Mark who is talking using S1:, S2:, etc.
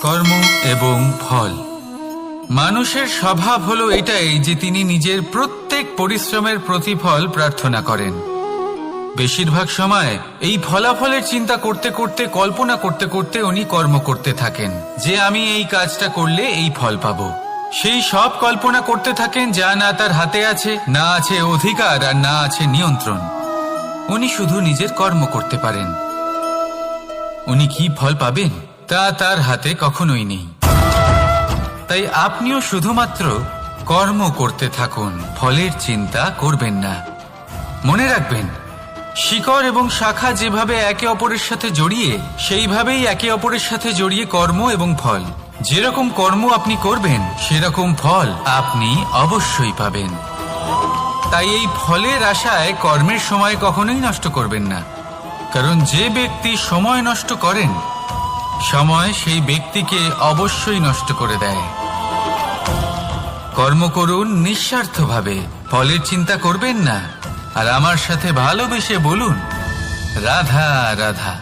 S1: কর্ম এবং ফল। মানুষের স্বভাব হলো এটাই যে তিনি নিজের প্রত্যেক পরিশ্রমের প্রতিফল প্রার্থনা করেন। বেশিরভাগ সময় এই ফলাফলের চিন্তা করতে করতে, কল্পনা করতে করতে উনি কর্ম করতে থাকেন যে আমি এই কাজটা করলে এই ফল পাবো। সেই সব কল্পনা করতে থাকেন যা না তার হাতে আছে, না আছে অধিকার, আর না আছে নিয়ন্ত্রণ। উনি শুধু নিজের কর্ম করতে পারেন। উনি কি ফল পাবেন তা তার হাতে কখনোই নেই। তাই আপনিও শুধুমাত্র কর্ম করতে থাকুন, ফলের চিন্তা করবেন না। মনে রাখবেন, শিকড় এবং শাখা যেভাবে একে অপরের সাথে জড়িয়ে, সেইভাবেই একে অপরের সাথে জড়িয়ে কর্ম এবং ফল। যেরকম কর্ম আপনি করবেন সেরকম ফল আপনি অবশ্যই পাবেন। তাই এই ফলের আশায় কর্মের সময় কখনোই নষ্ট করবেন না, কারণ যে ব্যক্তি সময় নষ্ট করেন, সময় সেই ব্যক্তিকে অবশ্যই নষ্ট করে দেয়। কর্ম করুন নিঃস্বার্থভাবে, ফলের চিন্তা করবেন না, আর আমার সাথে ভালোবেসে বলুন রাধা রাধা।